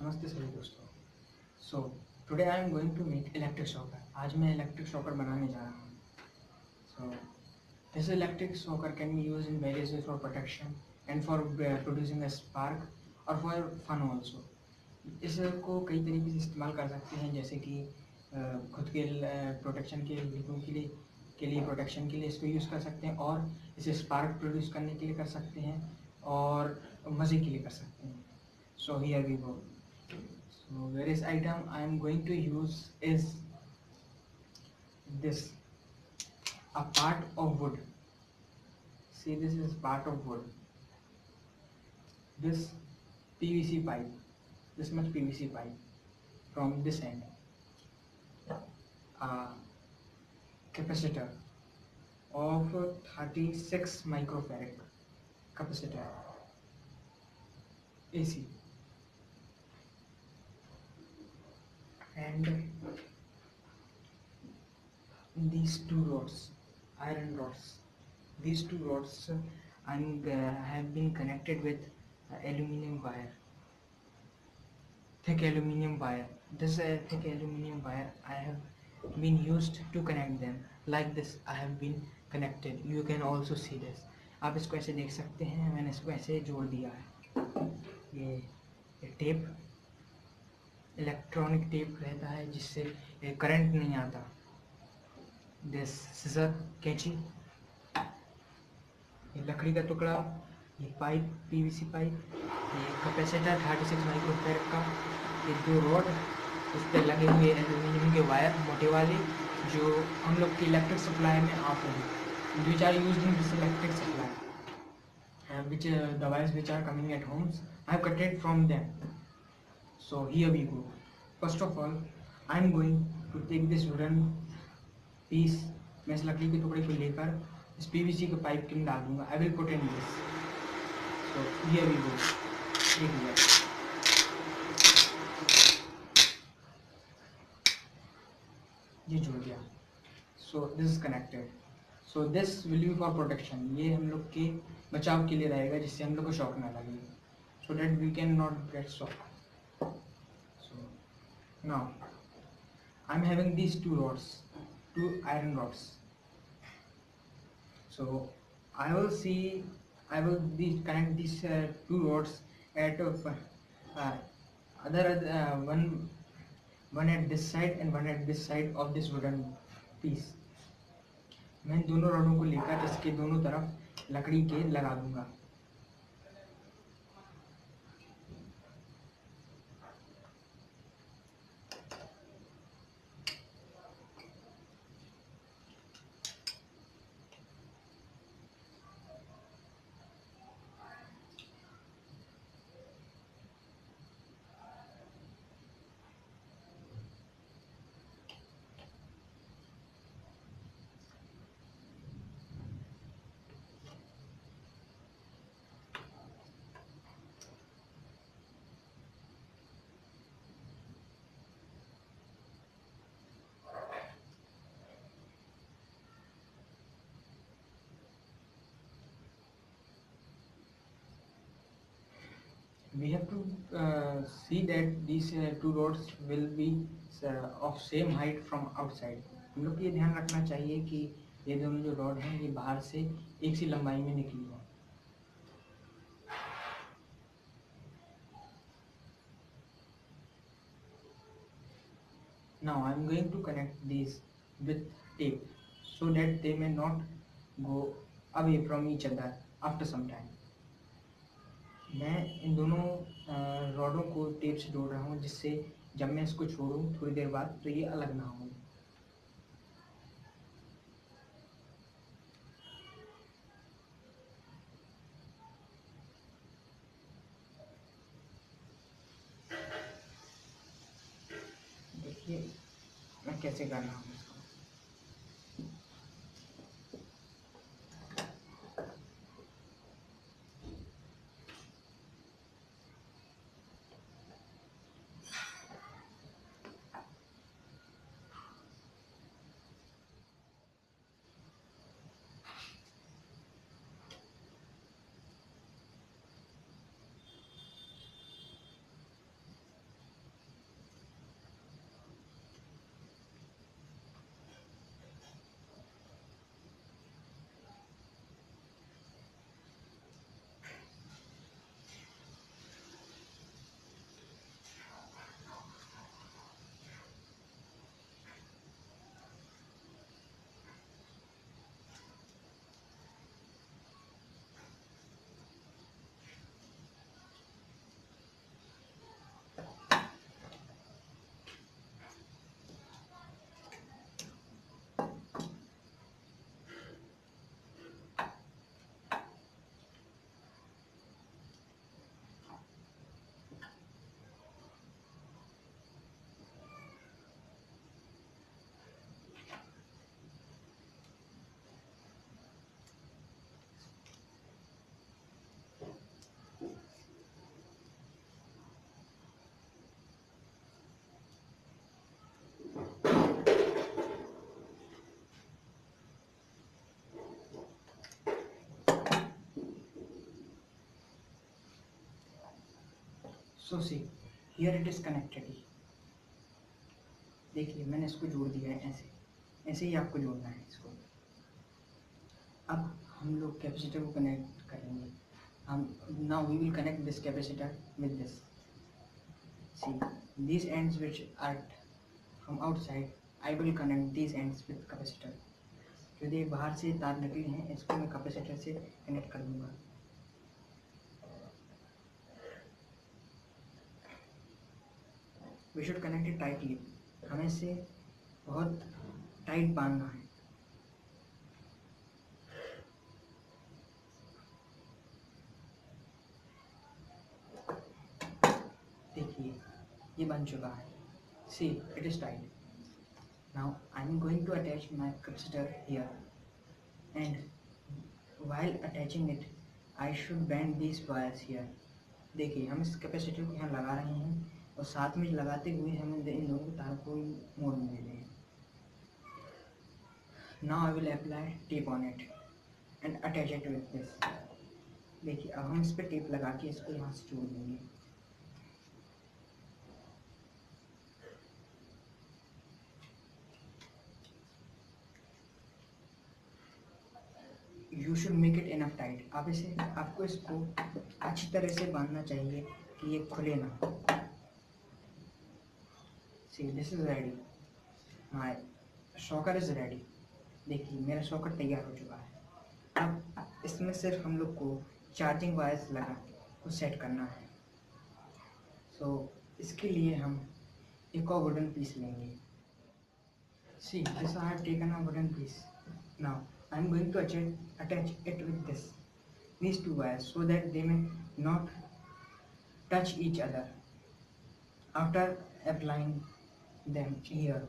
नमस्ते सभी दोस्तों। So today I am going to make electric shocker. आज मैं इलेक्ट्रिक शॉकर बनाने जा रहा हूँ। So this electric shocker can be use in various way for protection and for producing a spark और फॉर फन ऑल्सो। इसको कई तरीके से इस्तेमाल कर सकते हैं, जैसे कि खुद के प्रोटेक्शन के लिए प्रोटेक्शन के लिए इसको यूज़ कर सकते हैं, और इसे स्पार्क प्रोड्यूस करने के लिए कर सकते हैं, और मज़े के लिए कर सकते हैं। So here we go. So various item I am going to use is this, a part of wood. See, this is part of wood. This PVC pipe, this much PVC pipe from this end. A capacitor of 36 microfarad capacitor AC, and these two rods, iron rods. These two rods have been connected with aluminum wire, thick aluminum wire. This thick aluminum wire I have been used to connect them. Like this I have been connected. You can also see this. आप इसको ऐसे देख सकते हैं, मैंने इसको ऐसे जोड़ दिया है। ये टेप, इलेक्ट्रॉनिक टेप रहता है जिससे करंट नहीं आता। दिस सीजर, कैंची, ये लकड़ी का टुकड़ा, ये पाइप, पीवीसी पाइप, ये कैपेसिटर 36 माइक्रोफैराड का, ये दो रॉड, उस पर लगे हुए एल्यूमिनियम के वायर मोटे वाले, जो हम लोग की इलेक्ट्रिक सप्लाई में आते हैं, which are used in this electric supply, which the wires which are coming at homes, I have cut it from them. So here we go. First of all, I am going to take this wooden piece. मैं इस लकड़ी के टुकड़े को लेकर इस PVC के pipe के अंदर डाल दूंगा। I will put in this. So here we go. देख लिया, ये जुड़ गया। So this is connected. So this will be for protection. ये हम लोग के बचाव के लिए रहेगा, जिससे हम लोग को शॉक ना लगे, so that we can not get shock. So now I am having these two rods, two iron rods. So I will connect these two rods at one at this side and one at this side of this wooden piece. मैं दोनों रॉडों को लेकर इसके दोनों तरफ लकड़ी के लगा दूंगा। We have to see that these two rods will be of same height from outside. हम लोग को ये ध्यान रखना चाहिए कि ये दोनों जो रॉड हैं ये बाहर से एक सी लंबाई में निकली है। Now I am going to connect these with tape so that they may not go away from each other after some time. मैं इन दोनों रॉडों को टेप से जोड़ रहा हूँ, जिससे जब मैं इसको छोड़ूं थोड़ी देर बाद तो ये अलग ना हो। देखिए मैं कैसे कर रहा हूँ इसको। So see here it is connected. देखिए मैंने इसको जोड़ दिया है, ऐसे ऐसे ही आपको जोड़ना है इसको। अब हम लोग कैपेसिटर को कनेक्ट करेंगे। हम now we will connect this capacitor with this. See these ends which are from outside, I will connect these ends with capacitor। जो ये बाहर से तार निकले हैं इसको मैं कैपेसिटर से कनेक्ट कर दूंगा। We should connect it tightly. हमें इसे बहुत टाइट बांधना है। देखिए ये बन चुका है। See it is tight. Now I am going to attach my capacitor here and while attaching it I should bend these wires here। देखिए हम इस कैपेसिटर को यहाँ लगा रहे हैं और साथ में लगाते हुए हम इन दोनों तार को मोड़ में दे रहे हैं। Now I will apply tape on it and attach it with this। देखिए अब हम इस पर टेप लगा के इसको यहाँ से जोड़ देंगे। You should make it enough tight. आप इसे आपको इसको अच्छी तरह से बांधना चाहिए कि ये खुले ना। See this is ready, my shocker is ready. देखिए मेरा शॉकर तैयार हो चुका है। अब इसमें सिर्फ हम लोग को चार्जिंग वायर्स लगा को सेट करना है। सो इसके लिए हम एक और वुडन पीस लेंगे। See this I have taken a wooden piece. Now I am going to attach it with these two wires so that they may not touch each other after applying them here।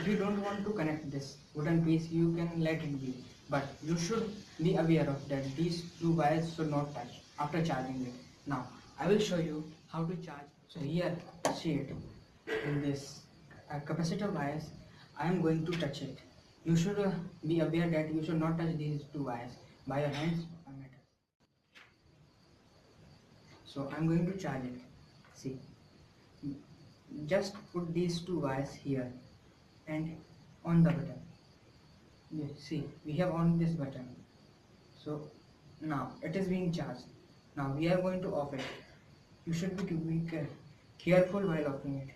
If you don't want to connect this wooden piece, you can let it be, but you should be aware of that these two wires should not touch after charging it। Now I will show you how to charge। So here see it in this capacitor wires I am going to touch it। You should be aware that you should not touch these two wires by your hands or metal। So I am going to charge it। See, just put these two wires here and on the button। Yeah, see we have on this button। So now it is being charged। Now we are going to off it। You should be careful while offing it।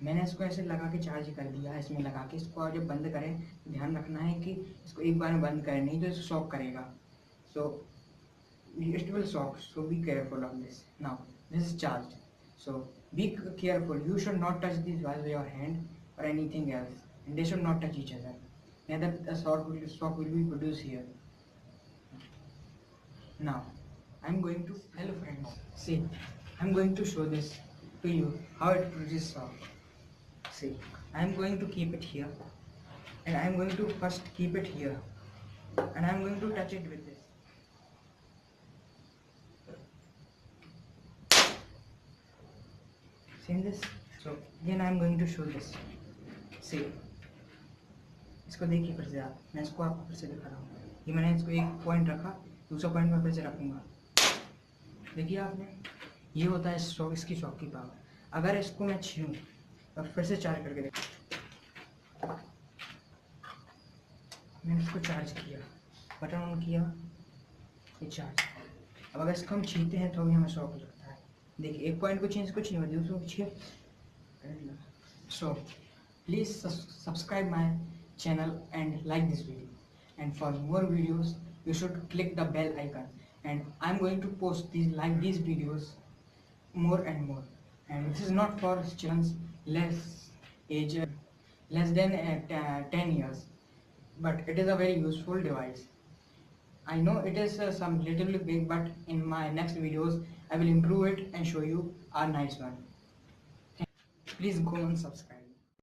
मैंने इसको ऐसे लगा के charge कर दिया, इसमें लगा के इसको जब बंद करें तो ध्यान रखना है कि इसको एक बार में बंद करें, नहीं तो इसको शॉक करेगा। सो it will shock, so be careful of this। Now this is charged, so be careful। You should not touch these wires with your hand or anything else, and they should not touch each other, neither a shock will be produced here। Now I'm going to, hello friends, see I'm going to show this to you how it produces shock। See I'm going to keep it here and I'm going to first keep it here and I'm going to touch it with this। See this? So again I am going to show this। See इसको देखिए फिर से आप, मैं इसको आपको फिर से दिखा रहा हूँ। ये मैंने इसको एक पॉइंट रखा, दूसरा पॉइंट मैं फिर से रखूँगा। देखिए आपने, ये होता है शॉक, इसकी शॉक की पावर। अगर इसको मैं छूँ और फिर से चार्ज करके देख, मैंने इसको चार्ज किया, बटन ऑन किया, ये चार्ज। अब अगर इसको हम छीनते हैं तो भी हमें शॉक लगता है। देखिए एक पॉइंट को छीन, इसको छीन, दूसरों को छीन। So please subscribe my channel and like this video, and for more videos you should click the bell icon, and I'm going to post these videos more and more. And this is not for children's less age, less than 10 years, but it is a very useful device. I know it is some little bit big, but in my next videos I will improve it and show you a nice one. Please go and subscribe.